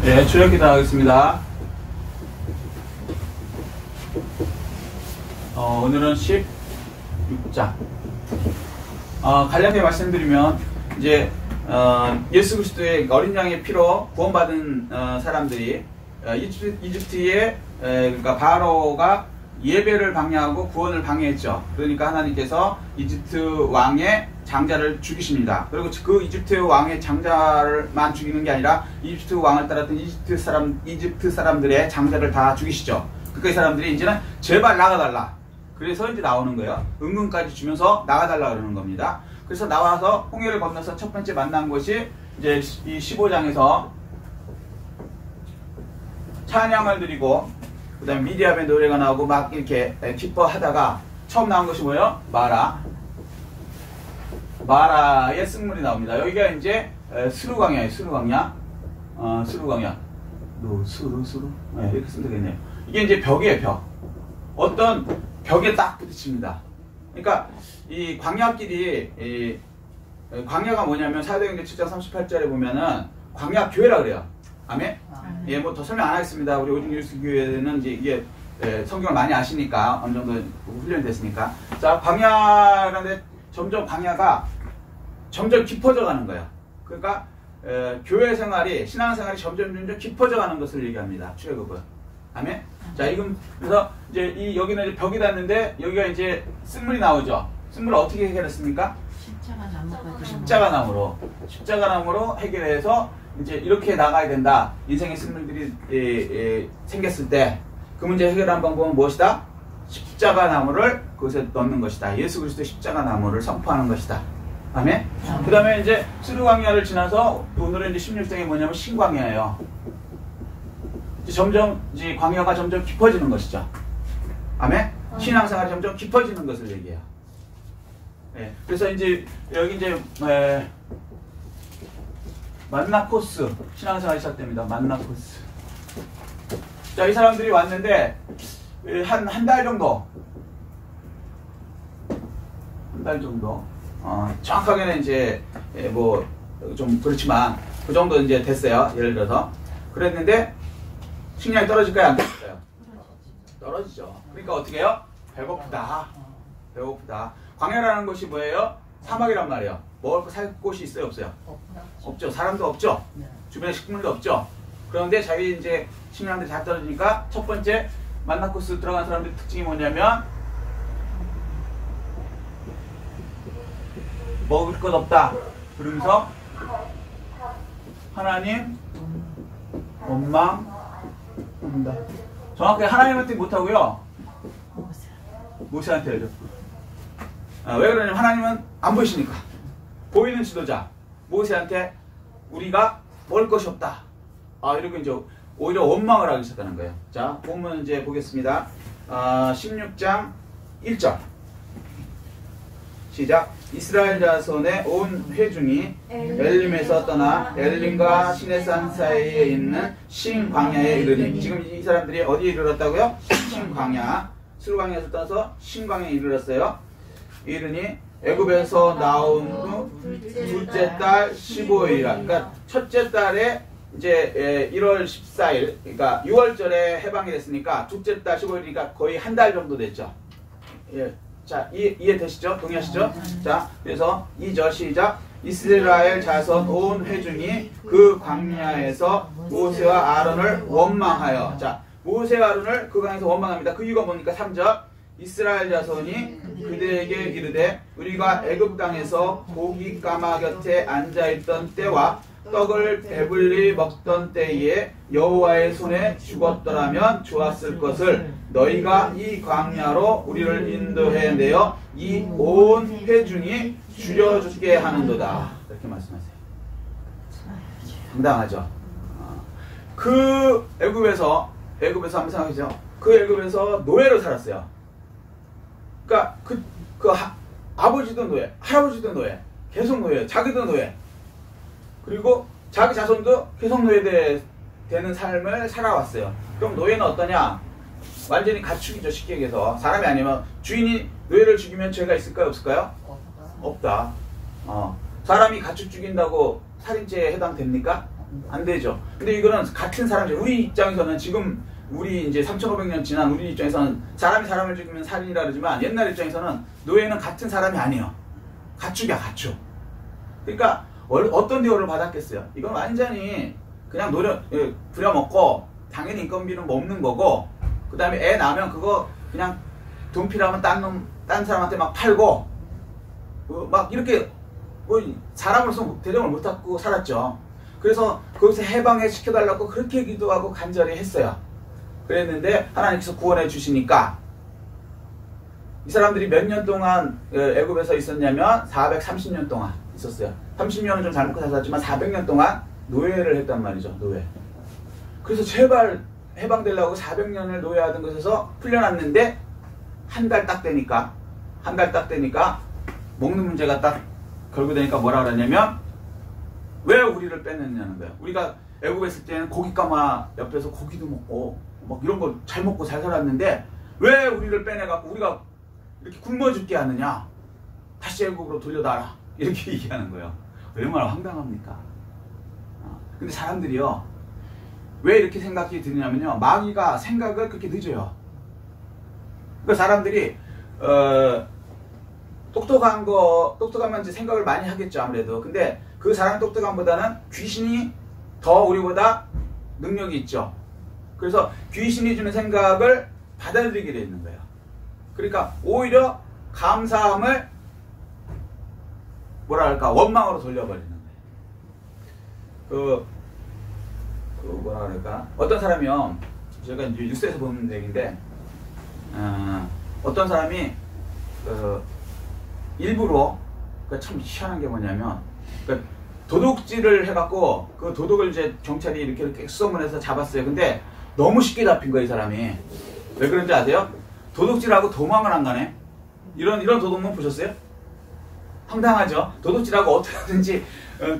네, 출애굽기 하겠습니다. 오늘은 16장. 간략하게 말씀드리면, 이제, 예수 그리스도의 어린 양의 피로 구원받은 사람들이 이집트의 그러니까 바로가 예배를 방해하고 구원을 방해했죠. 그러니까 하나님께서 이집트 왕의 장자를 죽이십니다. 그리고 그 이집트 왕의 장자를만 죽이는 게 아니라 이집트 왕을 따랐던 이집트 사람들의 장자를 다 죽이시죠. 그 사람들이 이제는 제발 나가달라. 그래서 이제 나오는 거예요. 은근까지 주면서 나가달라 그러는 겁니다. 그래서 나와서 홍해를 건너서 첫 번째 만난 곳이 이제 이 15장에서 찬양을 드리고 그 다음에 미디압의 노래가 나오고 막 이렇게 기뻐하다가 처음 나온 것이 뭐예요? 마라의 쓱물이 나옵니다. 여기가 이제 스루강야예요. 스루강야. 스루강야. 스루. 네, 이렇게 쓰면 되겠네요. 이게 이제 벽이에요. 벽. 어떤 벽에 딱 부딪힙니다. 그러니까 이 광야길이 광야가 뭐냐면 사도행전 7장 38절에 보면은 광야 교회라 그래요. 아멘? 예, 뭐 더 설명 안 하겠습니다. 우리 오직 예수 교회는 이제 이게 성경을 많이 아시니까 어느 정도 훈련이 됐으니까. 자, 광야라는데 점점 광야가 점점 깊어져 가는 거예요. 그러니까 교회 생활이 신앙생활이 점점 깊어져 가는 것을 얘기합니다. 출애굽은. 아멘? 자, 이건 그래서 이제 여기는 이제 벽이 닿는데 여기가 이제 쓱물이 나오죠. 쓱물을 어떻게 해결했습니까? 십자가나무로 해결해서 이제 이렇게 나가야 된다. 인생의 쓱물들이 생겼을 때 그 문제 해결한 방법은 무엇이다? 십자가나무를 그것에 넣는 것이다. 예수 그리스도의 십자가나무를 선포하는 것이다. 아멘? 그 다음에 이제 스루광야를 지나서 오늘은 이제 16장이 뭐냐면 신광야예요. 점점 이제 광야가 점점 깊어지는 것이죠. 아멘? 신앙생활이 점점 깊어지는 것을 얘기해요. 네. 그래서 이제 여기 이제 만나 코스 신앙생활이 시작됩니다. 만나 코스. 자, 이 사람들이 왔는데 한 달 정도, 정확하게는 이제 뭐 좀 그렇지만 그 정도 이제 됐어요. 예를 들어서 그랬는데 식량이 떨어질까요? 안 떨어질까요? 떨어지죠. 그러니까 어떻게 해요? 배고프다. 광야라는 것이 뭐예요? 사막이란 말이에요. 먹을 거 살 곳이 있어요? 없어요? 없죠. 사람도 없죠. 주변에 식물도 없죠. 그런데 자기 이제 식량들이 다 떨어지니까 첫 번째 만나 코스 들어간 사람들의 특징이 뭐냐면 먹을 것 없다. 그러면서 하나님 원망한다. 정확하게 하나님한테 못하고요. 모세한테 해야죠. 왜 그러냐면 하나님은 안 보이시니까. 보이는 지도자 모세한테 우리가 먹을 것이 없다. 이러고 이제 오히려 원망을 하기 시작하는 거예요. 자, 보면 이제 보겠습니다. 16장 1절 시작. 이스라엘 자손의 온 회중이 엘림에서 떠나 엘림과 시내산 사이에 있는 신광야에 이르니. 지금 이 사람들이 어디에 이르렀다고요? 신광야. 스루광야에서 떠나서 신광야에 이르렀어요. 이르니 애굽에서 나온 후 둘째 달 15일, 그러니까 첫째 달에 이제 1월 14일, 그러니까 6월절에 해방이 됐으니까 둘째 달 15일이니까 거의 한 달 정도 됐죠. 예. 자, 이해되시죠? 동의하시죠? 자, 그래서 2절 시작. 이스라엘 자손 온 회중이 그 광야에서 모세와 아론을 원망하여. 자, 모세와 아론을 그 광야에서 원망합니다. 그 이유가 뭡니까? 3절. 이스라엘 자손이 그들에게 이르되 우리가 애굽 땅에서 고기 까마 곁에 앉아있던 때와 떡을 배불리 먹던 때에 여호와의 손에 죽었더라면 좋았을 것을 너희가 이 광야로 우리를 인도해 내어 이 온 회중이 죽여주게 하는도다. 이렇게 말씀하세요. 당당하죠. 그 애굽에서 한번 생각해보세요. 그 애굽에서 노예로 살았어요. 그러니까 아버지도 노예, 할아버지도 노예, 계속 노예, 자기도 노예. 그리고 자기 자손도 계속 노예되는 삶을 살아왔어요. 그럼 노예는 어떠냐? 완전히 가축이죠. 쉽게 얘기해서. 사람이 아니면 주인이 노예를 죽이면 죄가 있을까요? 없을까요? 없다. 사람이 가축 죽인다고 살인죄에 해당됩니까? 안 되죠. 근데 이거는 같은 사람들, 우리 입장에서는 지금 우리 이제 3,500년 지난 우리 입장에서는 사람이 사람을 죽이면 살인이라 그러지만 옛날 입장에서는 노예는 같은 사람이 아니에요. 가축이야, 가축. 그러니까 어떤 대우를 받았겠어요? 이건 완전히 그냥 부려먹고 당연히 인건비는 없는 거고, 그 다음에 애 낳으면 그거 그냥 돈 필요하면 딴 사람한테 막 팔고 막 이렇게 사람으로서 대접을 못하고 살았죠. 그래서 거기서 해방해 시켜달라고 그렇게 기도하고 간절히 했어요. 그랬는데 하나님께서 구원해 주시니까 이 사람들이 몇 년 동안 애굽에서 있었냐면 430년 동안 있었어요. 30년은 좀 잘못 살았지만 400년 동안 노예를 했단 말이죠. 노예. 그래서 제발 해방되려고 400년을 노예하던 것에서 풀려났는데 한 달 딱 되니까 먹는 문제가 딱 걸고 되니까 뭐라 그러냐면 왜 우리를 빼냈냐는 거예요. 우리가 애굽에 있을 때는 고깃가마 옆에서 고기도 먹고 막 이런 거 잘 먹고 잘 살았는데 왜 우리를 빼내갖고 우리가 이렇게 굶어 죽게 하느냐. 다시 애굽으로 돌려놔라. 이렇게 얘기하는 거예요. 얼마나 황당합니까? 근데 사람들이요. 왜 이렇게 생각이 드냐면요. 마귀가 생각을 그렇게 늦어요. 그러니까 사람들이 똑똑하면 이제 생각을 많이 하겠죠, 아무래도. 근데 그 사람 똑똑함보다는 귀신이 더 우리보다 능력이 있죠. 그래서 귀신이 주는 생각을 받아들이게 되어 있는 거예요. 그러니까 오히려 감사함을 원망으로 돌려버리는 거예요. 어떤 사람이요, 제가 이제 뉴스에서 보는 얘기인데, 어떤 사람이 일부러, 참 희한한 게 뭐냐면, 도둑질을 해갖고 그 도둑을 이제 경찰이 이렇게 수소문해서 잡았어요. 근데 너무 쉽게 잡힌 거예요, 이 사람이. 왜 그런지 아세요? 도둑질하고 도망을 안 가네. 이런 도둑만 보셨어요? 황당하죠? 도둑질하고 어떻게든지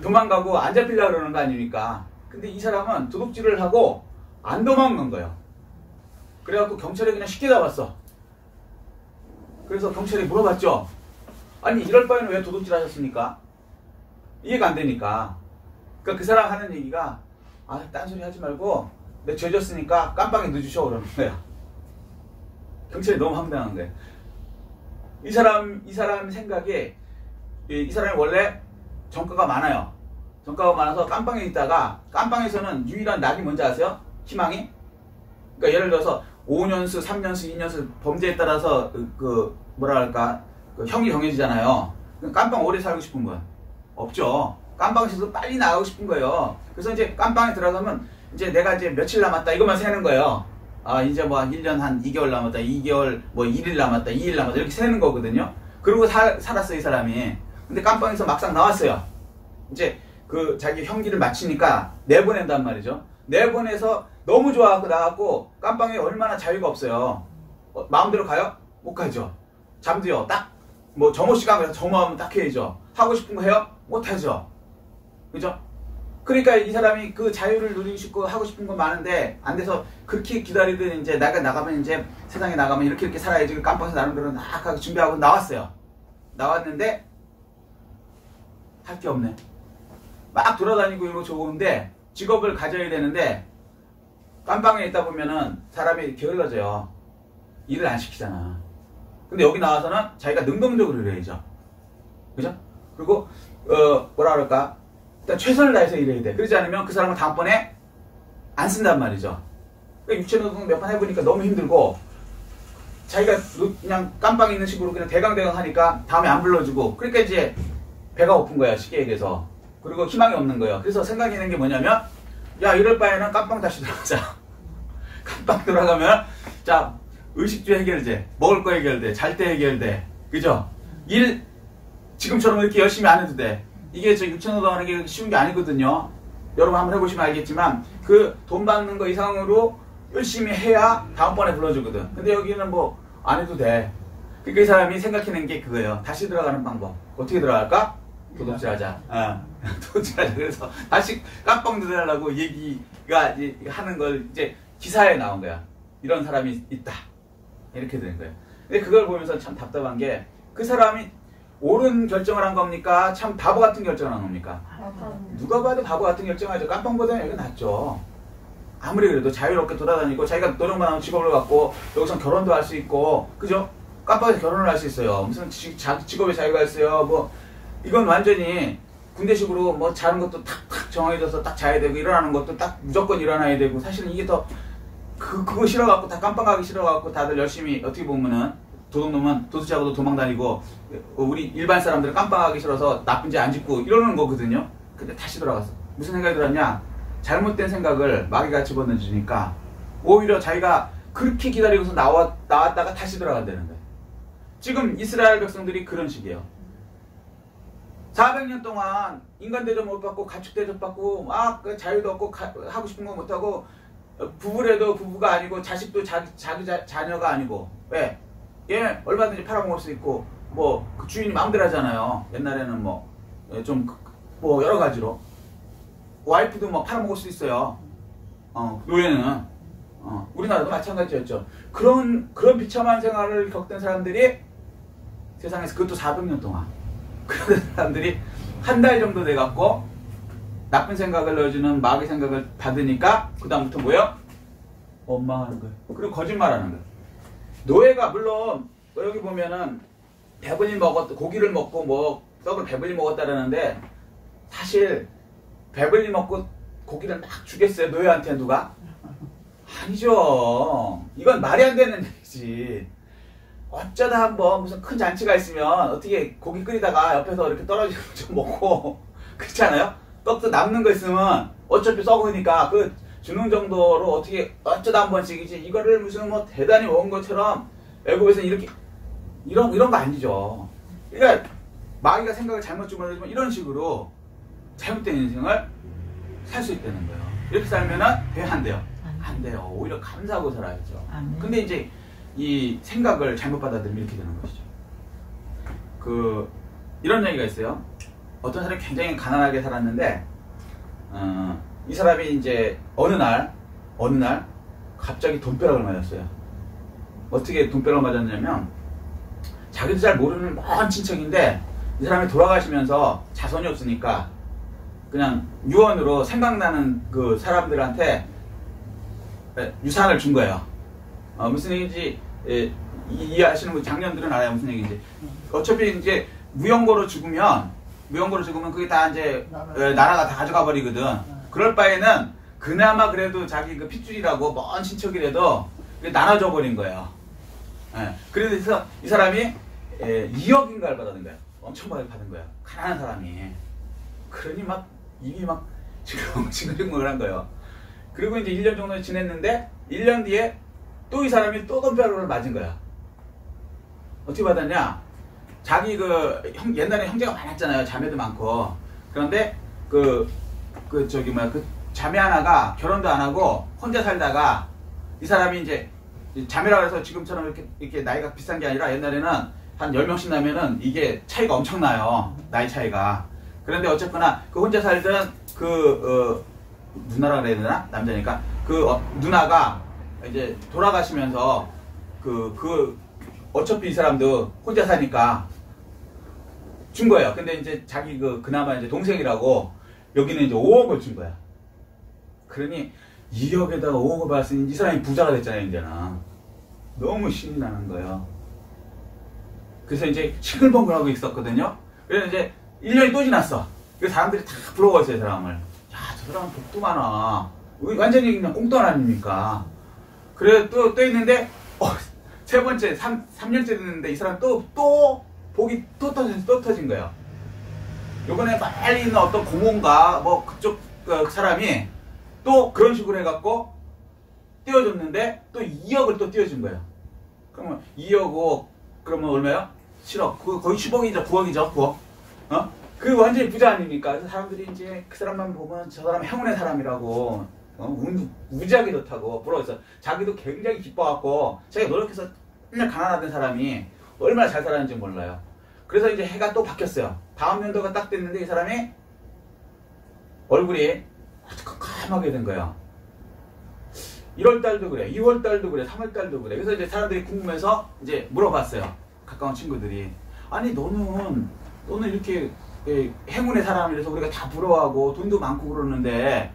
도망가고 안 잡히려고 그러는 거 아닙니까? 근데 이 사람은 도둑질을 하고 안 도망간 거예요. 그래갖고 경찰이 그냥 쉽게 잡았어. 그래서 경찰이 물어봤죠. 아니 이럴 바에는 왜 도둑질 하셨습니까? 이해가 안 되니까. 그러니까 그 사람 하는 얘기가 딴소리 하지 말고 내가 죄졌으니까 깜빵에 넣어주셔 그러는 거야. 경찰이 너무 황당한 거예요. 이 사람 생각에 이 사람이 원래 전과가 많아요. 전과가 많아서 깜빵에 있다가 깜빵에서는 유일한 낙이 뭔지 아세요? 희망이? 그러니까 예를 들어서 5년수, 3년수, 2년수 범죄에 따라서 형이 정해지잖아요. 깜빵 오래 살고 싶은 분 없죠. 깜빵에서도 빨리 나가고 싶은 거예요. 그래서 이제 깜빵에 들어가면 이제 내가 이제 며칠 남았다 이것만 세는 거예요. 이제 뭐 1년 한 2개월 남았다, 2개월 뭐 1일 남았다, 2일 남았다 이렇게 세는 거거든요. 그러고 살았어요, 이 사람이. 근데 깜빵에서 막상 나왔어요. 이제 그 자기 형기를 마치니까 내보낸단 말이죠. 내보내서 너무 좋아하고 나갔고 깜빵에 얼마나 자유가 없어요. 마음대로 가요? 못 가죠. 잠도요. 딱 뭐 정오 시간 그래서 정오하면 딱 해야죠. 하고 싶은 거 해요? 못 하죠. 그죠? 그러니까 이 사람이 그 자유를 누리고 싶고 하고 싶은 건 많은데 안 돼서 그렇게 기다리던 이제 나가면 이제 세상에 나가면 이렇게 살아야지. 깜빵에서 나름대로 막 하고 준비하고 나왔어요. 나왔는데 할 게 없네. 막 돌아다니고 이러고 좋은데 직업을 가져야 되는데 깜빵에 있다 보면은 사람이 게을러져요. 일을 안 시키잖아. 근데 여기 나와서는 자기가 능동적으로 일해야죠. 그죠? 그리고 일단 최선을 다해서 일해야 돼. 그러지 않으면 그 사람은 다음번에 안 쓴단 말이죠. 그러니까 유체노동 몇 번 해보니까 너무 힘들고 자기가 그냥 깜빵에 있는 식으로 그냥 대강대강 하니까 다음에 안 불러주고 그러니까 이제 배가 고픈 거야, 쉽게 얘기해서. 그리고 희망이 없는 거예요. 그래서 생각이 있는 게 뭐냐면 이럴 바에는 깜빵 다시 들어가자. 깜빵 들어가면 자 의식주 해결돼, 먹을 거 해결돼, 잘 때 해결돼, 그죠? 일 지금처럼 이렇게 열심히 안 해도 돼. 이게 저 유체노동 하는 게 쉬운 게 아니거든요. 여러분 한번 해보시면 알겠지만 그 돈 받는 거 이상으로 열심히 해야 다음번에 불러주거든. 근데 여기는 뭐 안 해도 돼. 그러니까 이 사람이 생각해낸 게 그거예요. 다시 들어가는 방법. 어떻게 들어갈까? 도둑질하자. 도둑질하자. 그래서 다시 깜빵 들어가려고 얘기가 하는 걸 이제 기사에 나온 거야. 이런 사람이 있다. 이렇게 되는 거예요. 근데 그걸 보면서 참 답답한 게 그 사람이 옳은 결정을 한 겁니까? 참 바보 같은 결정을 한 겁니까? 누가 봐도 바보 같은 결정을 하죠. 깜빵보다는 여기 낫죠. 아무리 그래도 자유롭게 돌아다니고 자기가 노력만 하면 직업을 갖고 여기서 결혼도 할 수 있고, 그죠? 깜빵에서 결혼을 할 수 있어요. 무슨 자기 직업에 자유가 있어요. 뭐 이건 완전히 군대식으로 뭐 자는 것도 탁탁 정해져서 딱 자야 되고, 일어나는 것도 딱 무조건 일어나야 되고, 사실은 이게 더 그거 싫어갖고 다 깜빵 가기 싫어갖고 다들 열심히 어떻게 보면은 도둑놈은 도둑질하고도 도망 다니고, 우리 일반 사람들은 깜빵 가기 싫어서 나쁜 죄 안 짓고 이러는 거거든요. 근데 다시 돌아갔어. 무슨 생각이 들었냐? 잘못된 생각을 마귀가 집어넣어주니까 오히려 자기가 그렇게 기다리고서 나왔다가 다시 들어간다는 거예요. 지금 이스라엘 백성들이 그런 식이에요. 400년 동안 인간 대접 못 받고 가축 대접 받고 막 자유도 없고 하고 싶은 거 못하고, 부부래도 부부가 아니고 자식도 자기 자녀가 아니고, 왜? 얘 얼마든지 팔아먹을 수 있고 뭐 그 주인이 마음대로 하잖아요. 옛날에는 뭐 좀 뭐 여러 가지로 와이프도 뭐 팔아먹을 수 있어요. 노예는 우리나라도 마찬가지였죠. 그런 비참한 생활을 겪던 사람들이 세상에서, 그것도 400년 동안 그런 사람들이 한 달 정도 돼갖고 나쁜 생각을 넣어주는 마귀 생각을 받으니까 그 다음부터 뭐예요? 원망하는 거예요. 그리고 거짓말하는 거예요. 노예가 물론 여기 보면은 배불리 고기를 먹고 뭐 떡을 배불리 먹었다라는데, 사실 배불리 먹고 고기를 막 주겠어요? 노예한테 누가? 아니죠. 이건 말이 안 되는 얘기지. 어쩌다 한번 무슨 큰 잔치가 있으면 어떻게 고기 끓이다가 옆에서 이렇게 떨어지고 좀 먹고 그렇지 않아요? 떡도 남는 거 있으면 어차피 썩으니까 그 주는 정도로 어떻게 어쩌다 한 번씩이지, 이거를 무슨 뭐 대단히 먹은 것처럼 애국에서는 이렇게 이런 거 아니죠. 그러니까 마귀가 생각을 잘못 집어넣으면 이런 식으로 잘못된 인생을 살 수 있다는 거예요. 이렇게 살면은 안 돼요. 안 돼요. 오히려 감사하고 살아야죠. 근데 이제 이 생각을 잘못 받아들이면 이렇게 되는 것이죠. 이런 얘기가 있어요. 어떤 사람이 굉장히 가난하게 살았는데, 이 사람이 이제 어느 날 갑자기 돈벼락을 맞았어요. 어떻게 돈벼락을 맞았냐면, 자기도 잘 모르는 먼 친척인데 이 사람이 돌아가시면서 자손이 없으니까 그냥 유언으로 생각나는 그 사람들한테 유산을 준 거예요. 무슨 얘기인지 이해하시는 분, 장년들은 알아요. 무슨 얘기인지. 어차피 이제 무용고로 죽으면 그게 다 이제 나라가 다 가져가 버리거든. 그럴 바에는 그나마 그래도 자기 그 핏줄이라고 먼 친척이라도 나눠줘 버린 거예요. 그래서 이 사람이 2억인가를 받았는 거야. 엄청 많이 받은 거야. 가난한 사람이. 그러니 막 입이 막 징글징글한 거예요. 그리고 이제 1년 정도 지냈는데 1년 뒤에 또 이 사람이 또 돈벼락을 맞은 거야. 어떻게 받았냐? 자기 옛날에 형제가 많았잖아요. 자매도 많고. 그런데 그 자매 하나가 결혼도 안 하고 혼자 살다가, 이 사람이 이제 자매라 그래서 지금처럼 이렇게 나이가 비싼 게 아니라 옛날에는 한 10명씩 나면은 이게 차이가 엄청나요. 나이 차이가. 그런데 어쨌거나 그 혼자 살던 누나라 그래야 되나? 남자니까. 누나가 이제 돌아가시면서 어차피 이 사람도 혼자 사니까 준 거예요. 근데 이제 자기 그나마 이제 동생이라고 여기는 이제 5억을 준 거야. 그러니 2억에다가 5억을 받았으니 이 사람이 부자가 됐잖아요, 이제는. 너무 신이 나는 거예요. 그래서 이제 싱글벙글하고 있었거든요. 그래서 이제 1년이 또 지났어. 그래서 사람들이 다 부러워했어요, 이 사람을. 야, 저 사람은 복도 많아. 완전히 그냥 꽁돈 아닙니까? 그래, 또 있는데, 세 번째, 3년째 됐는데 이 사람 또 복이 또 터진 거예요. 요번에 빨리 있는 어떤 고모인가, 뭐 그쪽 사람이 또 그런 식으로 해갖고 띄워줬는데 또 2억을 또 띄워준 거예요. 그러면 2억 5억, 그러면 얼마요? 7억. 거의 10억이죠. 9억이죠. 9억. 그 완전히 부자 아닙니까? 그래서 사람들이 이제 그 사람만 보면 저 사람 행운의 사람이라고, 무지하게 좋다고 부러워서 자기도 굉장히 기뻐갖고 자기가 노력해서 맨날 가난하던 사람이 얼마나 잘 살았는지 몰라요. 그래서 이제 해가 또 바뀌었어요. 다음 연도가 딱 됐는데 이 사람이 얼굴이 아주 깜깜하게 된 거예요. 1월달도 그래, 2월달도 그래, 3월달도 그래. 그래서 이제 사람들이 궁금해서 이제 물어봤어요. 가까운 친구들이. 아니 너는 이렇게 행운의 사람이라서 우리가 다 부러워하고 돈도 많고 그러는데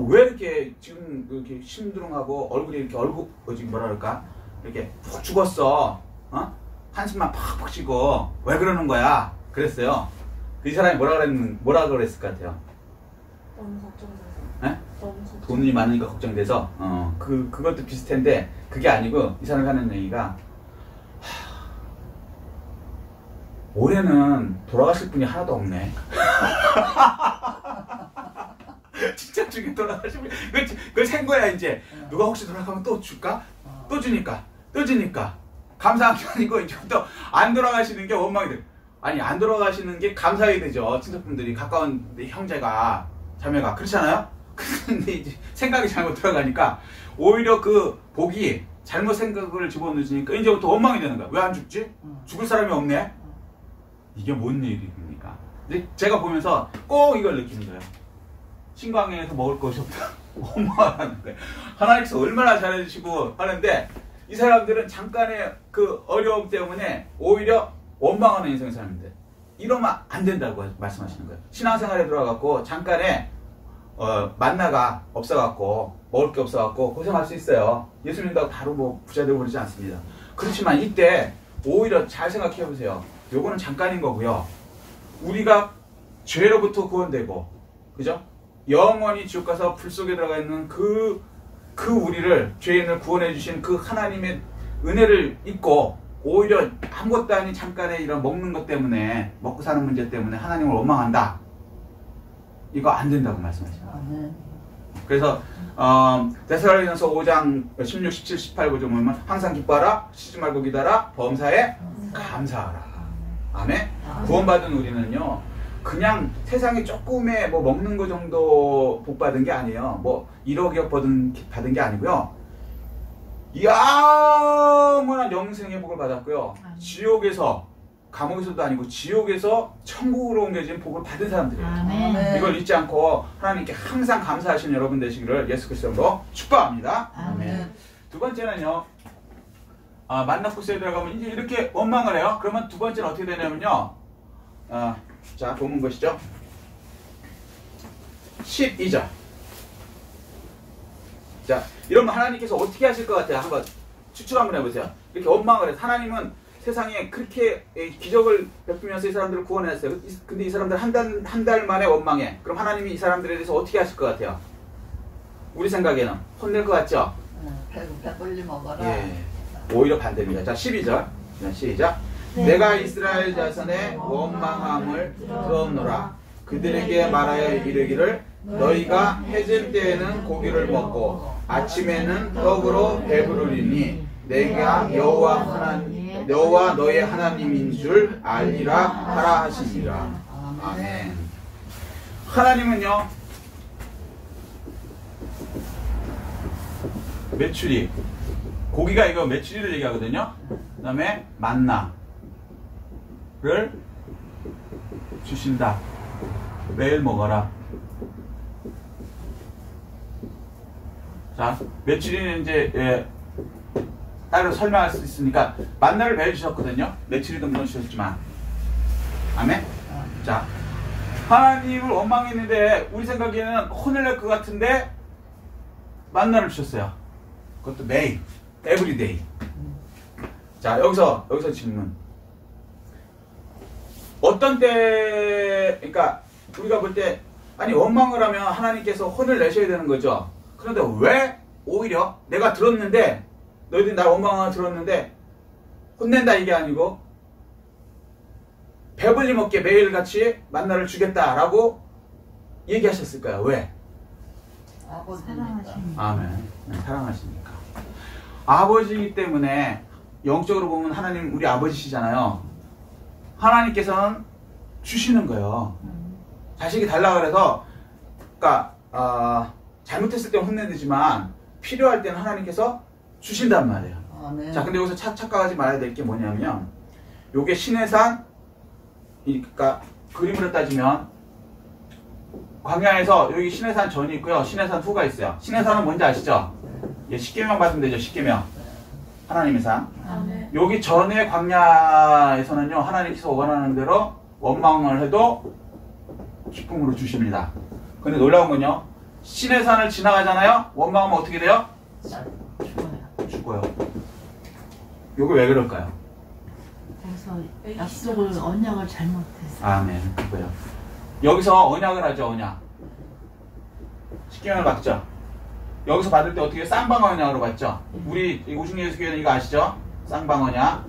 왜 이렇게 지금 이렇게 심드렁하고 얼굴이 이렇게 뭐라 그럴까 이렇게 푹 죽었어. 한숨만 팍팍 쉬고 왜 그러는 거야? 그랬어요. 이 사람이 뭐라 그랬을 것 같아요? 너무 걱정돼서. 네? 돈이 많으니까 걱정돼서 그것도 비슷한데 그게 아니고 이 사람이 하는 얘기가 올해는 돌아가실 분이 하나도 없네. 진짜 중에 돌아가실 분이 그걸 생 거야 이제. 누가 혹시 돌아가면 또 줄까? 또 주니까 감사한 게 아니고 이제부터 안 돌아가시는 게 원망이 돼. 아니 안 돌아가시는 게 감사해야 되죠. 친척분들이 가까운 형제가 자매가 그렇잖아요. 근데 이제 생각이 잘못 들어가니까 오히려 그 복이 잘못 생각을 집어넣으니까 이제부터 원망이 되는 거야. 왜 안 죽지? 죽을 사람이 없네. 이게 뭔 일입니까? 이제 제가 보면서 꼭 이걸 느끼는 거예요. 신광야에서 먹을 것이 없다. 원망하는 거예요. 하나님께서 얼마나 잘해주시고 하는데 이 사람들은 잠깐의 그 어려움 때문에 오히려 원망하는 인생의 사람인데 이러면 안 된다고 말씀하시는 거예요. 신앙생활에 들어가갖고 잠깐에 만나가 없어갖고 먹을 게 없어갖고 고생할 수 있어요. 예수 믿는다고 바로 뭐 부자 되고 그러지 않습니다. 그렇지만 이때 오히려 잘 생각해 보세요. 요거는 잠깐인 거고요. 우리가 죄로부터 구원되고 그죠? 영원히 지옥 가서 불 속에 들어가 있는 그 우리를 죄인을 구원해 주신 그 하나님의 은혜를 잊고 오히려 아무것도 아닌 잠깐의 이런 먹는 것 때문에 먹고 사는 문제 때문에 하나님을 원망한다. 이거 안 된다고 말씀하시죠. 그래서 데살로니가서 5장 16, 17, 18 보면 항상 기뻐하라, 쉬지 말고 기다라, 범사에 감사하라. 아멘. 구원받은 우리는요 그냥 세상에 조금의 뭐 먹는 거 정도 복 받은 게 아니에요. 뭐 1억여 받은 게 아니고요. 영원한 영생의 복을 받았고요. 지옥에서 감옥에서도 아니고 지옥에서 천국으로 옮겨진 복을 받은 사람들이에요. 이걸 잊지 않고 하나님께 항상 감사하시는 여러분 되시기를 예수 그리스도로 축복합니다. 아멘. 두 번째는요. 만나 코스에 들어가면 이제 이렇게 원망을 해요. 그러면 두 번째는 어떻게 되냐면요. 자, 본문 보시죠. 12절. 자, 이러면 하나님께서 어떻게 하실 것 같아요? 한번 추측 한번 해보세요. 이렇게 원망을 해요. 하나님은 세상에 그렇게 기적을 베푸면서 이 사람들을 구원했어요. 근데 이 사람들 한 달 만에 원망해. 그럼 하나님이 이 사람들에 대해서 어떻게 하실 것 같아요? 우리 생각에는 혼낼 것 같죠? 배불리 먹어라. 예. 오히려 반대입니다. 자, 12절. 시작. 내가 이스라엘 자손의 원망함을 들었노라. 그들에게 말하여 이르기를 너희가 해질 때에는 고기를 먹고 아침에는 떡으로 배부르리니 내가 여호와 너의 하나님인 줄 알리라 하라 하시니라. 아멘. 하나님은요 메추리 고기가 이거 메추리를 얘기하거든요. 그 다음에 만나를 주신다. 매일 먹어라. 자, 메추리는 이제 따로 설명할 수 있으니까 만나를 매일 주셨거든요. 메추리도 물론 주셨지만. 아멘. 자, 하나님을 원망했는데 우리 생각에는 혼을 낼 것 같은데 만나를 주셨어요. 그것도 매일, 에브리데이. 자, 여기서 질문. 어떤 때, 그러니까 우리가 볼 때 아니 원망을 하면 하나님께서 혼을 내셔야 되는 거죠. 그런데 왜 오히려 내가 들었는데 너희들이 나 원망을 들었는데 혼낸다 이게 아니고 배불리 먹게 매일같이 만나를 주겠다라고 얘기하셨을까요? 왜? 사랑하십니까. 아멘. 사랑하시니까. 아버지이기 때문에 영적으로 보면 하나님 우리 아버지시잖아요. 하나님께서는 주시는 거예요. 자식이 달라 그래서 그러니까 잘못했을 때 혼내지만 필요할 때는 하나님께서 주신단 말이에요. 자, 근데 여기서 착각하지 말아야 될 게 뭐냐면 요게 시내산 그러니까 그림으로 따지면 광야에서 여기 시내산 전이 있고요. 시내산 후가 있어요. 시내산은 뭔지 아시죠? 예, 십계명 받으면 되죠. 십계명. 하나님의 상. 아멘. 여기 전에 광야에서는요, 하나님께서 원하는 대로 원망을 해도 기쁨으로 주십니다. 근데 놀라운 건요, 신의 산을 지나가잖아요? 원망하면 어떻게 돼요? 죽어요. 죽어요. 요게 왜 그럴까요? 그래서 약속을 언약을 잘못해서. 아멘. 그거요. 여기서 언약을 하죠, 언약. 십계명을 받죠. 여기서 받을 때 어떻게 쌍방 언약으로 받죠? 우리 우중 예수교회는 이거 아시죠? 쌍방 언약.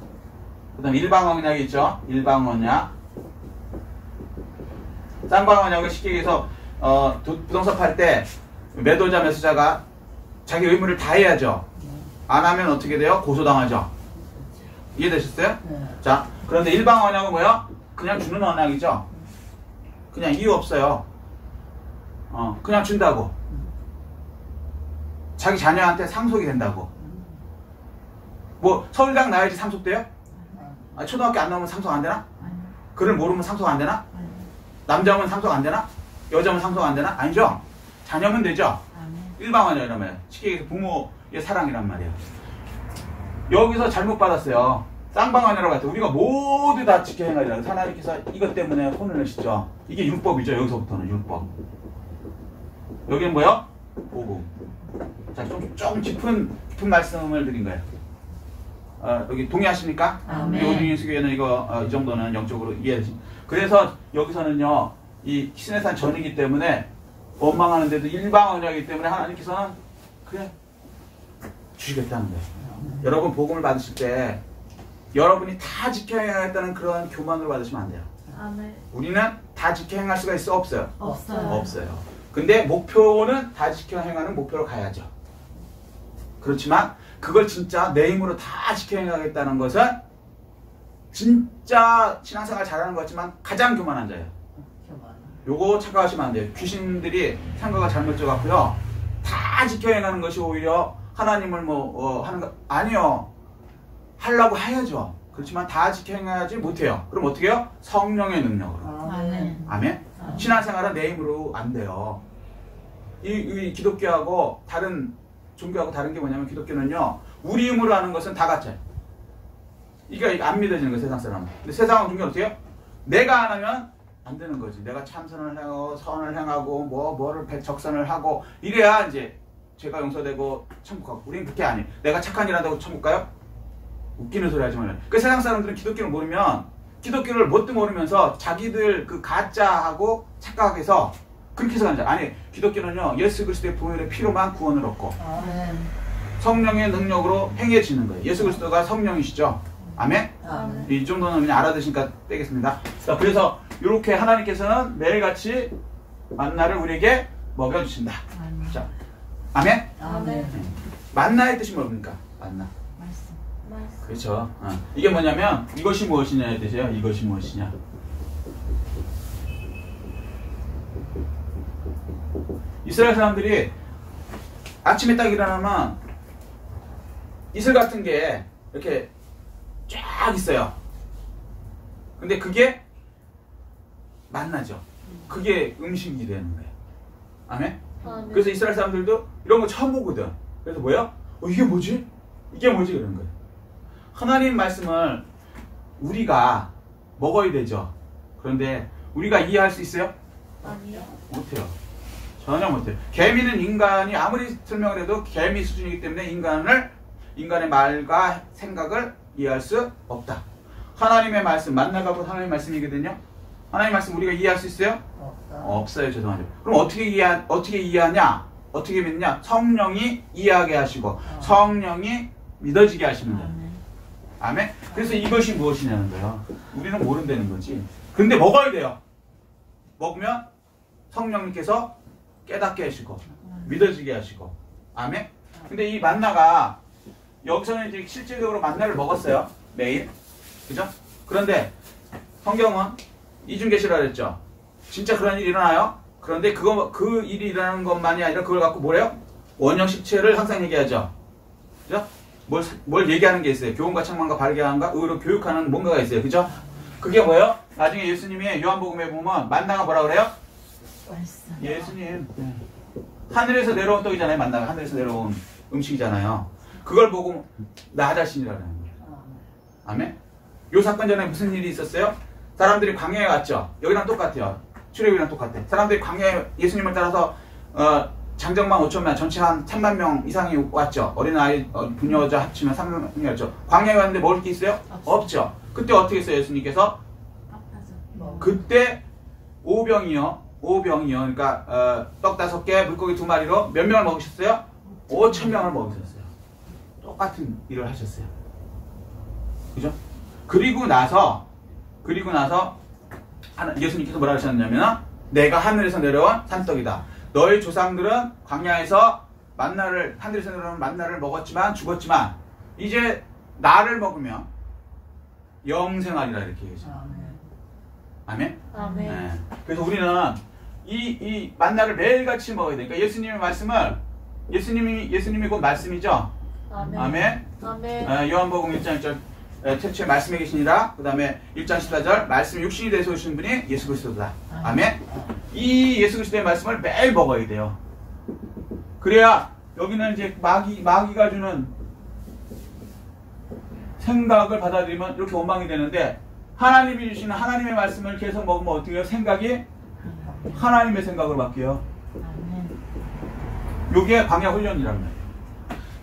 그다음 일방 언약이 있죠. 일방 언약. 쌍방 언약을 쉽게 얘기해서 부동산 팔 때 매도자 매수자가 자기 의무를 다 해야죠. 안 하면 어떻게 돼요? 고소당하죠. 이해되셨어요? 네. 자, 그런데 일방 언약은 뭐야? 그냥 주는 언약이죠. 그냥 이유 없어요. 그냥 준다고. 자기 자녀한테 상속이 된다고. 뭐 서울대학 나야지 상속돼요? 아, 초등학교 안 나오면 상속 안 되나? 글을 모르면 상속 안 되나? 남자면 상속 안 되나? 여자면 상속 안 되나? 아니죠. 자녀면 되죠. 일방 언약이란 말이에요. 쉽게 얘기해서 부모의 사랑이란 말이에요. 여기서 잘못 받았어요. 쌍방 언약이라고 할 때 우리가 모두 다 지켜야 하리라. 하나님께서 이것 때문에 혼을 내시죠. 이게 율법이죠. 여기서부터는 율법. 여기는 뭐요? 복음. 자, 좀 깊은 말씀을 드린 거예요. 여기 동의하십니까? 아멘. 우리 오중예수교회는 이거 이 정도는 영적으로 이해하시. 그래서 여기서는요, 이 신의 산 전이기 때문에 원망하는데도 일방 언약이기 때문에 하나님께서는 그래 주시겠다는 거예요. 여러분 복음을 받으실 때 여러분이 다 지켜 행하겠다는 그런 교만으로 받으시면 안 돼요. 아멘. 우리는 다 지켜 행할 수가 있어 없어요? 없어요. 없어요. 근데 목표는 다 지켜 행하는 목표로 가야죠. 그렇지만 그걸 진짜 내 힘으로 다 지켜 행하겠다는 것은 진짜 신앙생활 잘하는 것 같지만 가장 교만한 자예요. 요거 착각하시면 안 돼요. 귀신들이 생각을 잘못 져갖고요, 다 지켜 행하는 것이 오히려 하나님을 하는 거 아니요. 하려고 해야죠. 그렇지만 다 지켜 행하지 못해요. 그럼 어떻게 해요? 성령의 능력으로. 아멘. 아멘. 신앙생활은 내 힘으로 안 돼요. 이 기독교하고 다른 종교하고 다른 게 뭐냐면, 기독교는요, 우리 힘으로 하는 것은 다 가짜예요. 이게 안 믿어지는 거예요, 세상 사람은. 근데 세상은 종교는 어떻게 해요? 내가 안 하면 안 되는 거지. 내가 참선을 하고 선을 행하고 뭐를 적선을 하고 이래야 이제 죄가 용서되고 천국 가고. 우리는 그렇게 안 해. 내가 착한 일 한다고 천국 가요? 웃기는 소리 하지 말아요. 그 세상 사람들은 기독교를 모르면, 기독교를 뭣도 모르면서 자기들 그 가짜하고 착각해서 그렇게 해서 가는 자. 아니, 기독교는요, 예수 그리스도의 보혈의 피로만 구원을 얻고 아멘. 성령의 능력으로 행해지는 거예요. 예수 그리스도가 성령이시죠. 아멘. 아멘. 이 정도는 그냥 알아두시니까 떼겠습니다. 자, 그래서 이렇게 하나님께서는 매일같이 만나를 우리에게 먹여주신다. 자, 아멘. 아멘. 만나의 뜻이 뭡니까? 만나. 말씀. 말씀. 그렇죠. 이게 뭐냐면 이것이 무엇이냐의 뜻이에요. 이것이 무엇이냐. 이스라엘 사람들이 아침에 딱 일어나면 이슬 같은 게 이렇게 쫙 있어요. 근데 그게 만나죠. 그게 음식이 되는 거예요. 아멘? 아멘. 그래서 이스라엘 사람들도 이런 거 처음 보거든. 그래서 뭐야? 이게 뭐지? 이게 뭐지? 그런 거예요. 하나님 말씀을 우리가 먹어야 되죠. 그런데 우리가 이해할 수 있어요? 아니요. 못해요. 전혀 못해요. 개미는 인간이 아무리 설명을 해도 개미 수준이기 때문에 인간의 말과 생각을 이해할 수 없다. 하나님의 말씀, 만나가 곧 하나님의 말씀이거든요. 하나님의 말씀 우리가 이해할 수 있어요? 없어요. 죄송하죠. 그럼 어떻게 이해하냐? 어떻게 믿냐? 성령이 이해하게 하시고 성령이 믿어지게 하시면 돼요. 아멘? 그래서 이것이 무엇이냐는 거예요. 우리는 모른다는 거지. 근데 먹어야 돼요. 먹으면 성령님께서 깨닫게 하시고 믿어지게 하시고. 아멘? 근데 이 만나가 여기서는 이제 실질적으로 만나를 먹었어요. 매일. 그죠? 그런데 성경은 이중계시라 그랬죠. 진짜 그런 일이 일어나요. 그런데 그 일이 일어나는 것만이 아니라 그걸 갖고 뭐래요? 원형식체를 항상 얘기하죠. 그죠? 뭘 얘기하는 게 있어요. 교훈과 책망과 바르게 함과 의로 교육하는 뭔가가 있어요. 그죠? 그게 뭐예요? 나중에 예수님이 요한복음에 보면 만나가 뭐라 그래요? 말씀. 예수님 하늘에서 내려온 떡이잖아요. 만나가 하늘에서 내려온 음식이잖아요. 그걸 보고 나 자신이라는 거예요. 아멘? 요 사건 전에 무슨 일이 있었어요? 사람들이 광야에 왔죠. 여기랑 똑같아요. 출애굽이랑 똑같아. 사람들이 광야에 예수님을 따라서 장정만 5천만, 전체 한 3만 명 이상이 왔죠. 어린아이, 부녀자 합치면 3만 명이었죠. 광야에 왔는데 먹을 게 있어요? 없죠. 그때 어떻게 했어요? 예수님께서? 그때 오병이요. 그러니까 떡 5개, 물고기 2마리로 몇 명을 먹으셨어요? 5,000명을 먹으셨어요. 똑같은 일을 하셨어요. 그죠? 그리고 나서 예수님께서 뭐라 하셨냐면 내가 하늘에서 내려온 산떡이다. 너희 조상들은 광야에서 하늘에서 내려온 만나를 먹었지만 죽었지만 이제 나를 먹으면 영생하리라 이렇게 얘기하죠. 아멘? 아멘. 네. 그래서 우리는 이 만나를 매일같이 먹어야 되니까 예수님의 말씀을 예수님이 곧 말씀이죠. 아멘. 아멘. 아멘. 요한복음 1장 1절 태초에 말씀에 계시니라. 그 다음에 1장 14절 말씀이 육신이 되어서 오신 분이 예수 그리스도다. 아멘. 이 예수 그리스도의 말씀을 매일 먹어야 돼요. 그래야 여기는 이제 마귀가 주는 생각을 받아들이면 이렇게 원망이 되는데 하나님이 주시는 하나님의 말씀을 계속 먹으면 어떻게 해요? 생각이 하나님의 생각으로 바뀌어요. 요게 광야 훈련이란 말이에요.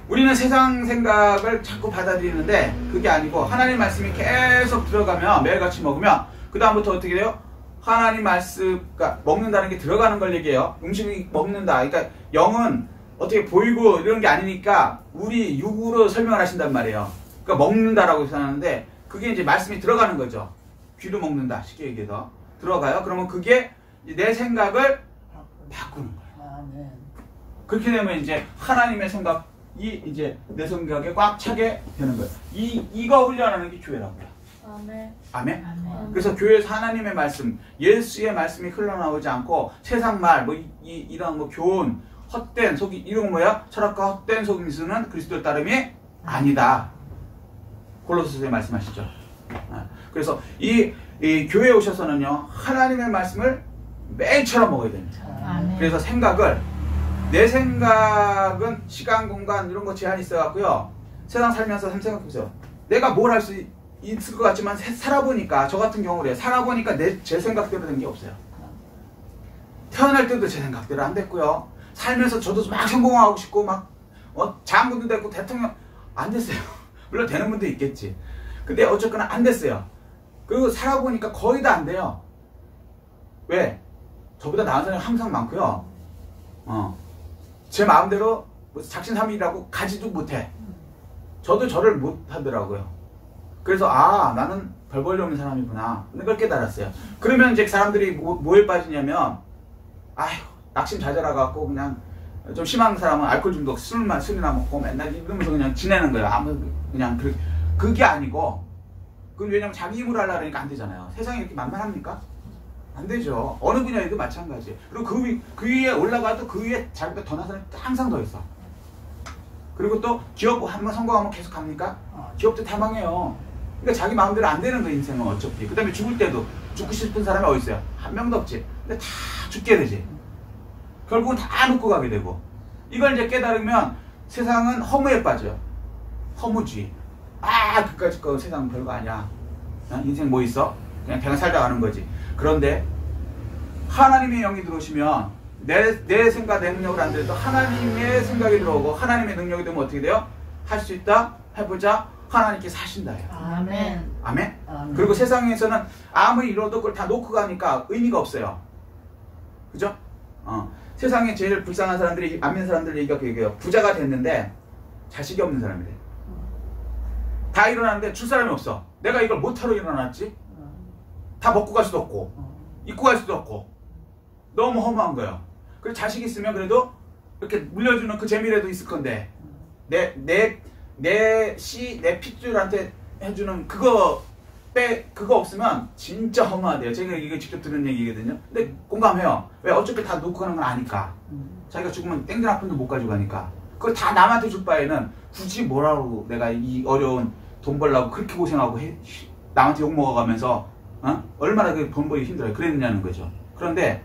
우리는 세상 생각을 자꾸 받아들이는데 그게 아니고 하나님 말씀이 계속 들어가면 매일같이 먹으면 그 다음부터 어떻게 돼요? 하나님 말씀, 그러니까 먹는다는 게 들어가는 걸 얘기해요. 음식이 먹는다. 그러니까 영은 어떻게 보이고 이런 게 아니니까 우리 육으로 설명을 하신단 말이에요. 그러니까 먹는다라고 하는데 그게 이제 말씀이 들어가는 거죠. 귀로 먹는다. 쉽게 얘기해서 들어가요. 그러면 그게 내 생각을 바꾸는 거예요. 그렇게 되면 이제 하나님의 생각이 이제 내 생각에 꽉 차게 되는 거예요. 이거 훈련하는 게 교회라고요. 아멘. 아멘? 아멘. 그래서 교회에서 하나님의 말씀, 예수의 말씀이 흘러나오지 않고 세상 말, 이런 교훈, 헛된 속임, 이런 거 뭐야? 철학과 헛된 속임수는 그리스도의 따름이 아니다. 골로새서에 말씀하시죠. 그래서 이 교회에 오셔서는요, 하나님의 말씀을 매일처럼 먹어야 됩니다. 그래서 내 생각은 시간, 공간 이런 거 제한이 있어갖고요. 세상 살면서 한번 생각해보세요. 내가 뭘 할 수 있을 것 같지만 살아보니까 저 같은 경우래 살아보니까 제 생각대로 된 게 없어요. 태어날 때도 제 생각대로 안 됐고요. 살면서 저도 막 성공하고 싶고 막 장군도 됐고 대통령 안 됐어요. 물론 되는 분도 있겠지. 근데 어쨌거나 안 됐어요. 그리고 살아보니까 거의 다 안 돼요. 왜? 저보다 나은 사람이 항상 많고요. 제 마음대로 작심삼일이라고 가지도 못해. 저도 저를 못하더라고요. 그래서 나는 별 볼일 없는 사람이구나. 그걸 깨달았어요. 그러면 이제 사람들이 뭐에 빠지냐면 낙심 자절해갖고 그냥 좀 심한 사람은 알코올 중독 술이나 먹고 맨날 이러면서 그냥 지내는 거예요. 그냥 그게 아니고 그건 왜냐면 자기 힘으로 하려고 하니까 안 되잖아요. 세상이 이렇게 만만합니까? 안 되죠. 어느 분야에도 마찬가지. 그리고 그 위에 올라가도 그 위에 자기보다 더 나은 사람이 항상 더 있어. 그리고 또 기업 한번 성공하면 계속 갑니까? 기업도 다 망해요. 그러니까 자기 마음대로 안 되는 거 인생은 어차피. 그 다음에 죽을 때도 죽고 싶은 사람이 어디 있어요? 한 명도 없지. 근데 다 죽게 되지. 결국은 다 놓고 가게 되고. 이걸 이제 깨달으면 세상은 허무에 빠져요. 허무주의. 그까짓 거 세상 별거 아니야. 인생 뭐 있어? 그냥 살다 가는 거지. 그런데 하나님의 영이 들어오시면 내 생각, 내 능력을 안 들어도 하나님의 생각이 들어오고 하나님의 능력이 되면 어떻게 돼요? 할 수 있다? 해보자. 하나님께서 하신다요. 아멘. 아멘? 그리고 세상에서는 아무리 이뤄도 그걸 다 놓고 가니까 의미가 없어요. 그죠? 세상에 제일 불쌍한 사람들이, 안 믿는 사람들 얘기가 그 얘기예요. 부자가 됐는데 자식이 없는 사람이래. 다 일어났는데 줄 사람이 없어. 내가 이걸 못하러 일어났지? 다 먹고 갈 수도 없고 입고 갈 수도 없고 너무 허무한 거예요. 그래서 자식이 있으면 그래도 이렇게 물려주는 그 재미라도 있을 건데 내 핏줄한테 해주는 그거 없으면 진짜 허무하대요. 제가 이거 직접 들은 얘기거든요. 근데 공감해요. 왜? 어차피 다 놓고 가는 건 아니까. 자기가 죽으면 땡전 한 푼도 못 가져가니까. 그걸 다 남한테 줄 바에는 굳이 뭐라고 내가 이 어려운 돈 벌려고 그렇게 고생하고 남한테 욕먹어가면서 얼마나 돈 벌기 힘들어요. 그랬냐는 거죠. 그런데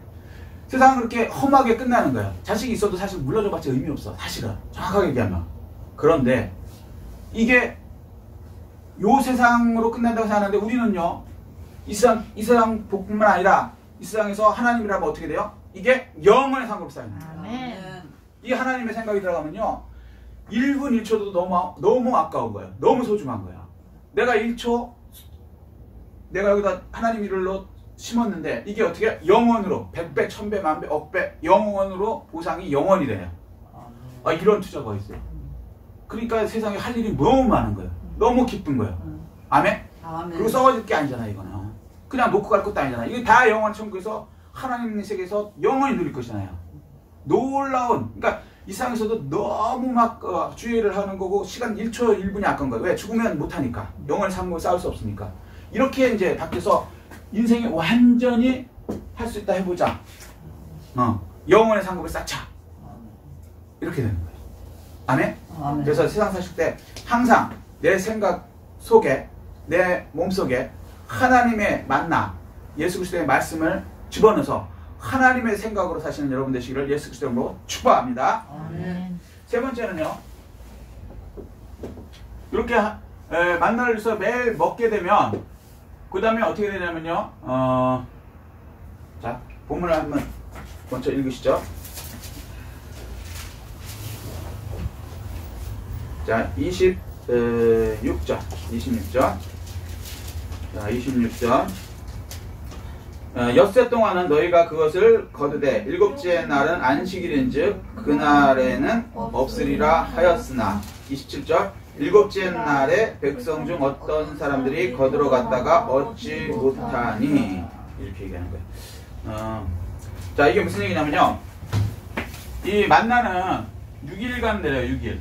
세상은 그렇게 험하게 끝나는 거예요. 자식이 있어도 사실 물려줘봤자 의미 없어. 사실은 정확하게 얘기하면. 그런데 이게 요 세상으로 끝난다고 생각하는데 우리는요 이 세상 복뿐만 아니라 이 세상에서 하나님이라면 어떻게 돼요? 이게 영원의 상급을 쌓이는 거예요. 아멘. 이 하나님의 생각이 들어가면요 1분 1초도 너무 아까운 거예요. 너무 소중한 거예요. 내가 1초 내가 여기다 하나님 이름으로 심었는데 이게 어떻게 영원으로 100배, 1000배, 만배, 억배 영원으로 보상이 영원이 돼요. 아, 이런 투자가 있어요. 그러니까 세상에 할 일이 너무 많은 거예요. 너무 기쁜 거예요. 아멘? 그리고 썩어질 게 아니잖아요. 이거는 그냥 놓고 갈 것도 아니잖아요. 이게 다 영원 천국에서 하나님의 세계에서 영원히 누릴 것이잖아요. 놀라운, 그러니까 이 세상에서도 너무 막 주의를 하는 거고 시간 1초 1분이 아까운 거예요. 왜? 죽으면 못하니까. 영원의 삶을 쌓을 수 없으니까. 이렇게 이제 밖에서 인생에 완전히 할 수 있다 해보자. 영원의 상급을 쌓자. 이렇게 되는 거예요. 아멘? 그래서 세상 사실 때 항상 내 생각 속에 내 몸속에 하나님의 만나 예수 그리스도의 말씀을 집어넣어서 하나님의 생각으로 사시는 여러분 되시기를 예수 그리스도의 이름으로 축복합니다. 아멘. 세 번째는요. 이렇게 만나를 해서 매일 먹게 되면 그 다음에 어떻게 되냐면요. 자, 본문을 한번 먼저 읽으시죠. 자, 26절. 자, 26절. 엿새 동안은 너희가 그것을 거두되 일곱째 날은 안식일인즉 그날에는 없으리라 하였으나 27절. 일곱째 날에 백성 중 어떤 사람들이 거두러 갔다가 얻지 못하니 이렇게 얘기하는 거예요. 자, 이게 무슨 얘기냐면요. 이 만나는 6일간 내려요. 6일.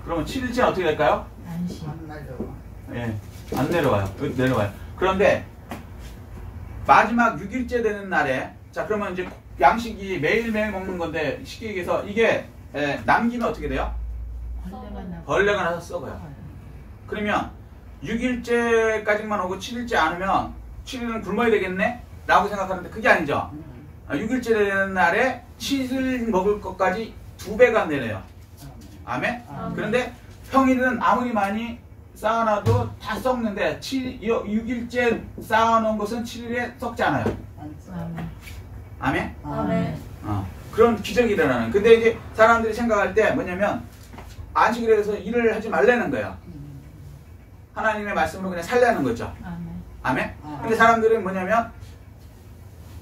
그러면 7일째 어떻게 될까요? 안식. 예, 안 내려와요. 내려와요. 그런데 마지막 6일째 되는 날에 자 그러면 이제 양식이 매일매일 먹는 건데 쉽게 얘기해서 이게 남기면 어떻게 돼요? 벌레가 나서 썩어요. 그러면 6일째까지만 오고 7일째 안 오면 7일은 굶어야 되겠네? 라고 생각하는데 그게 아니죠. 6일째 되는 날에 7일 먹을 것까지 2배가 내려요. 아멘? 그런데 평일은 아무리 많이 쌓아놔도 다 썩는데 6일째 쌓아놓은 것은 7일에 썩지 않아요. 아멘? 아멘. 그런 기적이 일어나는. 근데 이제 사람들이 생각할 때 뭐냐면 안식일에 대해서 일을 하지 말라는 거예요. 하나님의 말씀으로 그냥 살라는 거죠. 아멘? 근데 사람들은 뭐냐면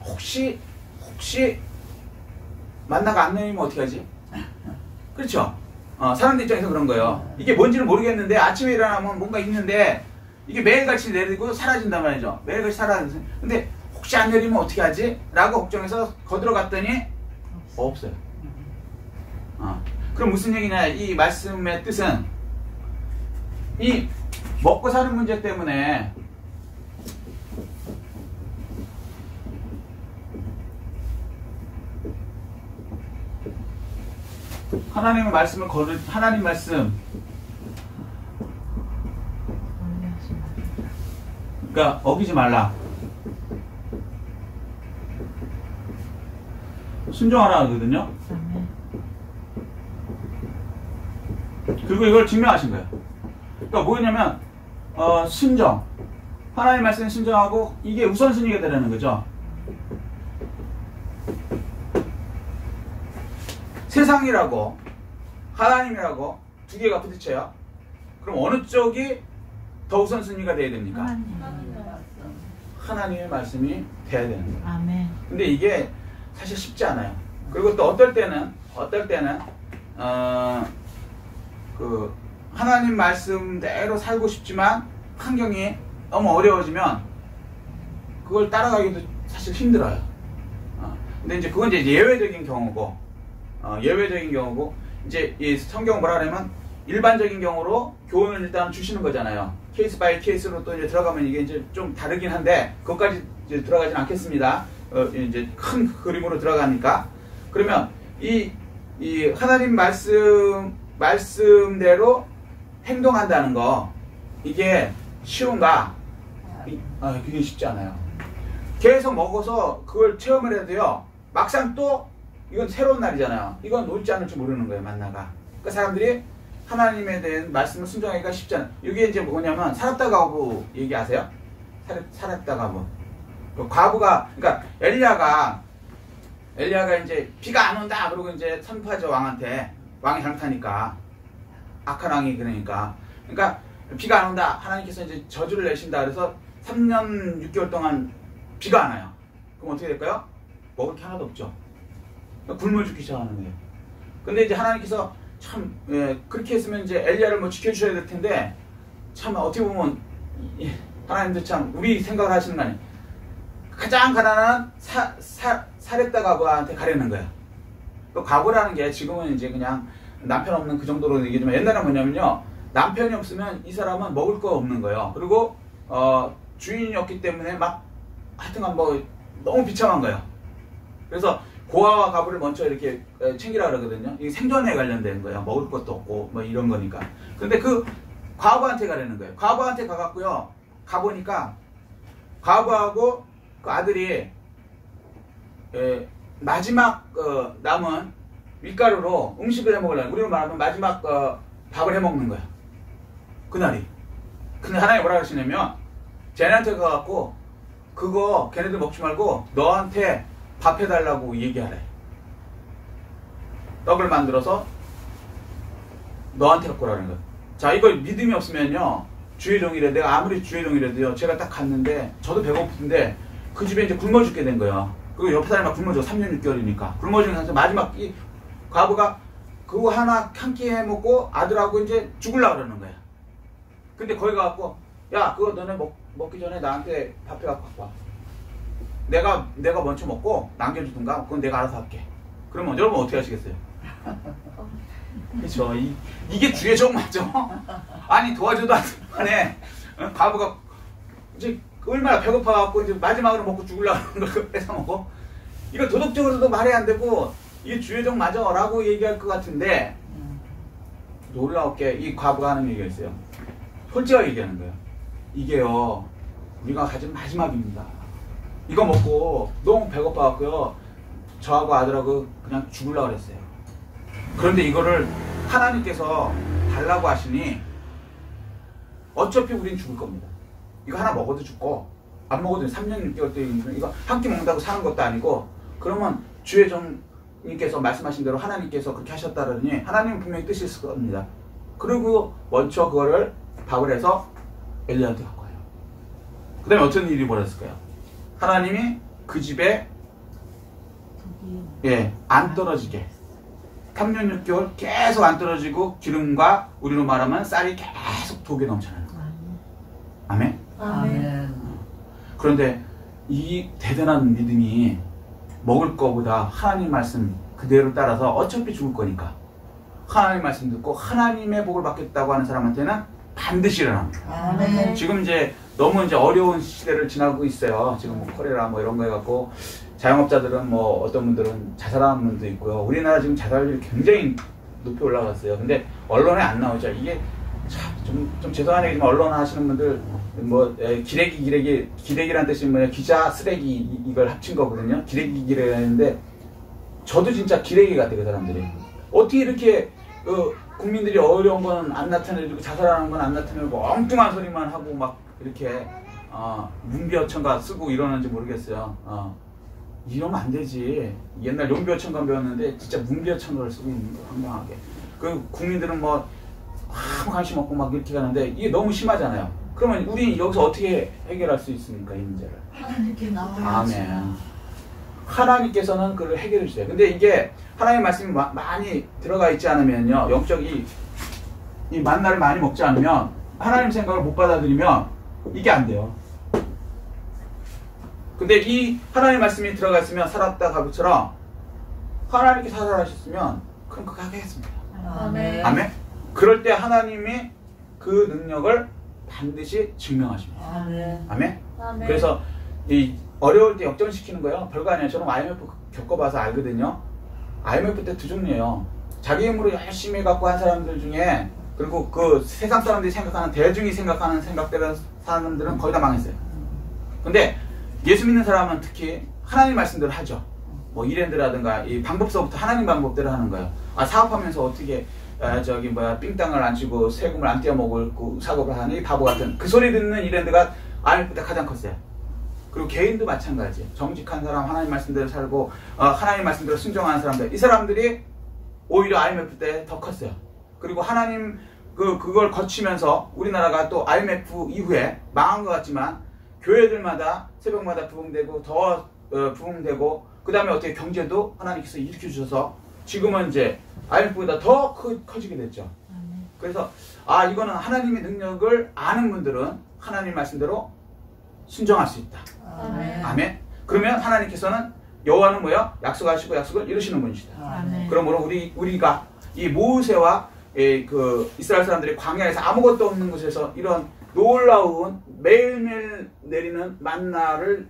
혹시 만나가 안 내리면 어떻게 하지? 그렇죠? 사람들 입장에서 그런 거예요. 이게 뭔지는 모르겠는데 아침에 일어나면 뭔가 있는데 이게 매일같이 내리고 사라진단 말이죠. 매일같이 사라지죠. 근데 혹시 안 내리면 어떻게 하지? 라고 걱정해서 거들어 갔더니 없어요. 그럼 무슨 얘기냐? 이 말씀의 뜻은 이 먹고 사는 문제 때문에 하나님의 말씀을 하나님 말씀 그러니까 어기지 말라. 순종하라 하거든요. 그리고 이걸 증명하신 거예요. 그러니까 뭐냐면 순종. 하나님 말씀에 순종하고 이게 우선순위가 되라는 거죠. 세상이라고 하나님이라고 두 개가 부딪혀요. 그럼 어느 쪽이 더 우선순위가 돼야 됩니까? 하나님의 말씀이 돼야 되는 거예요. 아멘. 근데 이게 사실 쉽지 않아요. 그리고 또 어떨 때는 그 하나님 말씀대로 살고 싶지만 환경이 너무 어려워지면 그걸 따라가기도 사실 힘들어요. 근데 이제 그건 이제 예외적인 경우고 이제 이 성경 뭐라 그러면 일반적인 경우로 교훈을 일단 주시는 거잖아요. 케이스 바이 케이스로 또 이제 들어가면 이게 이제 좀 다르긴 한데 그것까지 이제 들어가진 않겠습니다. 이제 큰 그림으로 들어가니까. 그러면 이 하나님 말씀대로 행동한다는 거 이게 쉬운가? 그게 쉽지 않아요. 계속 먹어서 그걸 체험을 해도요. 막상 또 이건 새로운 날이잖아요. 이건 놓지 않을 줄 모르는 거예요. 만나가. 그러니까 사람들이 하나님에 대한 말씀을 순종하기가 쉽지 않아요. 이게 이제 뭐냐면 사렙다 과부 얘기 아세요? 사렙다 과부. 그 과부가, 그러니까 엘리야가 이제 비가 안 온다 그러고 이제 선포하죠. 왕한테. 왕이 잘못하니까. 악한 왕이 그러니까 비가 안 온다. 하나님께서 이제 저주를 내신다. 그래서 3년 6개월 동안 비가 안 와요. 그럼 어떻게 될까요? 먹을 게 하나도 없죠. 굶어 죽기 시작하는 거예요. 근데 이제 하나님께서 참 그렇게 했으면 이제 엘리야를 뭐 지켜주셔야 될 텐데, 참 어떻게 보면 하나님도 참 우리 생각을 하시는 거 아니에요. 가장 가난한 사렙다 과부한테 가려는 거예요. 그 과부라는 게 지금은 이제 그냥 남편 없는 그 정도로 얘기하지만, 옛날에는 뭐냐면요, 남편이 없으면 이 사람은 먹을 거 없는 거예요. 그리고 주인이 없기 때문에 막 하여튼간 뭐 너무 비참한 거예요. 그래서 고아와 과부를 먼저 이렇게 챙기라 그러거든요. 이게 생존에 관련된 거예요. 먹을 것도 없고 뭐 이런 거니까. 근데 그 과부한테 가려는 거예요. 과부한테 가갖고요, 가보니까 과부하고 그 아들이 마지막 남은 밀가루로 음식을 해먹으려고, 우리로 말하면 마지막 밥을 해먹는 거야, 그날이. 근데 하나님이 뭐라 하시냐면, 쟤네한테 가갖고 그거 걔네들 먹지 말고 너한테 밥 해달라고 얘기하래. 떡을 만들어서 너한테 갖고 오라는 거야. 자, 이걸 믿음이 없으면요, 주의 종이래, 내가 아무리 주의 종이라도요, 제가 딱 갔는데 저도 배고픈데 그 집에 이제 굶어 죽게 된 거예요. 그리고 옆에 사람이 막 굶어 죽어. 3년 6개월이니까 굶어 죽는 상태. 마지막 이 과부가 그거 하나 한 끼 해먹고 아들하고 이제 죽으려고 그러는 거야. 근데 거기 가갖고, 야, 그거 너네 먹기 전에 나한테 밥 해갖고 갖고 와. 내가 먼저 먹고 남겨주든가, 그건 내가 알아서 할게. 그러면 여러분 어떻게 하시겠어요? 그렇죠. 이게 주의 종 맞죠? 아니, 도와줘도 안에 과부가 이제 얼마나 배고파갖고 이제 마지막으로 먹고 죽으려고 하는 걸 뺏어 먹어? 이거 도덕적으로도 말이 안 되고, 이게 주의 종 맞아 라고 얘기할 것 같은데, 놀라웠게 이 과부가 하는 얘기가 있어요. 솔직하게 얘기하는 거예요. 이게요, 우리가 가진 마지막입니다. 이거 먹고 너무 배고파갖고요, 저하고 아들하고 그냥 죽으려고 그랬어요. 그런데 이거를 하나님께서 달라고 하시니 어차피 우린 죽을 겁니다. 이거 하나 먹어도 죽고 안 먹어도 3년 6개월 동안 이거 한 끼 먹는다고 사는 것도 아니고, 그러면 주의 종님께서 말씀하신 대로 하나님께서 그렇게 하셨다더니 하나님은 분명히 뜻이 있을 겁니다. 그리고 먼저 그거를 밥을 해서 엘리야한테 갖고 와요. 그 다음에 어떤 일이 벌어졌을까요? 하나님이 그 집에 안 떨어지게 3년 6개월 계속 안 떨어지고, 기름과 우리로 말하면 쌀이 계속 독에 넘쳐나는 거예요. 아멘? 아멘. 그런데 이 대단한 믿음이 먹을 거보다 하나님 말씀 그대로 따라서 어차피 죽을 거니까 하나님 말씀 듣고 하나님의 복을 받겠다고 하는 사람한테는 반드시 일어납니다. 아멘. 지금 이제 너무 이제 어려운 시대를 지나고 있어요. 지금 뭐 코레라 뭐 이런 거 해갖고 자영업자들은 뭐 어떤 분들은 자살하는 분도 있고요. 우리나라 지금 자살률이 굉장히 높이 올라갔어요. 근데 언론에 안 나오죠. 이게 좀 죄송한 얘기지만, 언론 하시는 분들 뭐 기레기란 뜻이 뭐냐, 기자 쓰레기 이걸 합친 거거든요. 기레기라는데 저도 진짜 기레기 같아요. 그 사람들이 어떻게 이렇게 국민들이 어려운 건 안 나타내고 자살하는 건 안 나타내고 엉뚱한 소리만 하고 막 이렇게 문비어천가 쓰고 이러는지 모르겠어요. 이러면 안 되지. 옛날 용비어천가 배웠는데 진짜 문비어천가를 쓰고 있는 거 황당하게. 그 국민들은 뭐 아무 관심 없고 막 이렇게 가는데 이게 너무 심하잖아요. 그러면 우리 여기서 어떻게 해결할 수 있습니까, 이 문제를? 하나님께 나와야죠. 아멘. 하나님께서는 그걸 해결해 주세요. 근데 이게 하나님 말씀이 많이 들어가 있지 않으면요, 영적 이 만나를 많이 먹지 않으면, 하나님 생각을 못 받아들이면 이게 안 돼요. 근데 이 하나님 말씀이 들어가 있으면 사렙다 과부처럼 하나님께 사살하셨으면 그럼 그거 하겠습니다. 아멘. 아멘. 그럴 때 하나님이 그 능력을 반드시 증명하십니다. 아멘. 아멘. 아멘. 그래서 이 어려울 때 역전시키는 거예요. 별거 아니에요. 저는 IMF 겪어봐서 알거든요. IMF 때 두 종류예요. 자기 힘으로 열심히 해갖고 한 사람들 중에, 그리고 그 세상 사람들이 생각하는, 대중이 생각하는 생각대로 사람들은 거의 다 망했어요. 근데 예수 믿는 사람은 특히 하나님 말씀대로 하죠. 뭐 이랜드라든가 이 방법서부터 하나님 방법대로 하는 거예요. 사업하면서 어떻게 삥땅을 안 치고 세금을 안 떼어먹을 사고를 하는 이 바보 같은 그 소리 듣는 이랜드가 IMF 때 가장 컸어요. 그리고 개인도 마찬가지. 정직한 사람, 하나님 말씀대로 살고 하나님 말씀대로 순종하는 사람들, 이 사람들이 오히려 IMF 때 더 컸어요. 그리고 하나님 그걸 거치면서 우리나라가 또 IMF 이후에 망한 것 같지만 교회들마다 새벽마다 부흥되고 더 부흥되고 그 다음에 어떻게 경제도 하나님께서 일으켜 주셔서 지금은 이제 IMF보다 더 커지게 됐죠. 그래서 이거는 하나님의 능력을 아는 분들은 하나님 말씀대로 순종할 수 있다. 아멘. 그러면 하나님께서는 여호와는 뭐야? 약속하시고 약속을 이루시는 분이시다. 아멘. 그러므로 우리가 이 모세와 그 이스라엘 사람들이 광야에서 아무것도 없는 곳에서 이런 놀라운 매일매일 내리는 만나를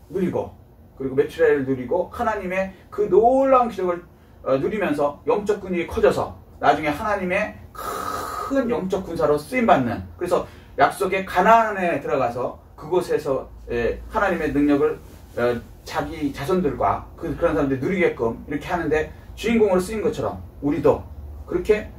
누리고 그리고 메추라를 누리고 하나님의 그 놀라운 기적을 누리면서 영적 근육이 커져서 나중에 하나님의 큰 영적 군사로 쓰임받는, 그래서 약속의 가나안에 들어가서 그곳에서 하나님의 능력을 자기 자손들과 그런 사람들이 누리게끔 이렇게 하는데 주인공으로 쓰인 것처럼 우리도 그렇게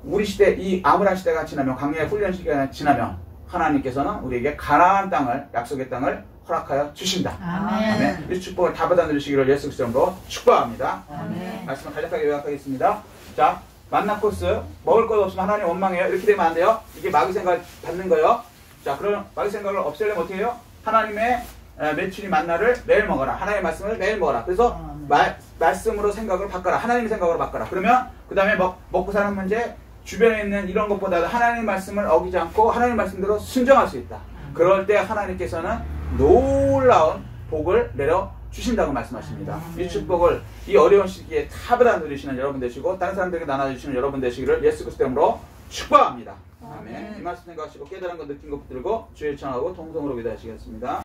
우리 시대, 이 암울한 시대가 지나면, 광야의 훈련 시기가 지나면 하나님께서는 우리에게 가나안 땅을, 약속의 땅을 허락하여 주신다. 아멘. 이 축복을 다 받아 누리시기를 예수 그리스도로 축복합니다. 아멘. 말씀을 간략하게 요약하겠습니다. 자, 만나 코스, 먹을 것 없으면 하나님 원망해요. 이렇게 되면 안 돼요. 이게 마귀 생각 받는 거예요. 자, 그럼 마귀 생각을 없애려면 어떻게 해요? 하나님의 메추리 만나를 매일 먹어라. 하나님의 말씀을 매일 먹어라. 그래서 말씀으로 생각을 바꿔라. 하나님의 생각으로 바꿔라. 그러면 그 다음에 먹고 사는 문제, 주변에 있는 이런 것보다도 하나님의 말씀을 어기지 않고 하나님의 말씀대로 순종할 수 있다. 그럴 때 하나님께서는 놀라운 복을 내려 주신다고 말씀하십니다. 이 축복을 이 어려운 시기에 다 받아 누리시는 여러분 되시고 다른 사람들에게 나눠주시는 여러분 되시기를 예수 그리스도 이름으로 축복합니다. 아멘. 이 말씀 생각하시고 깨달은 것 느낀 것 붙들고 주의 청하고 통성으로 기도하시겠습니다.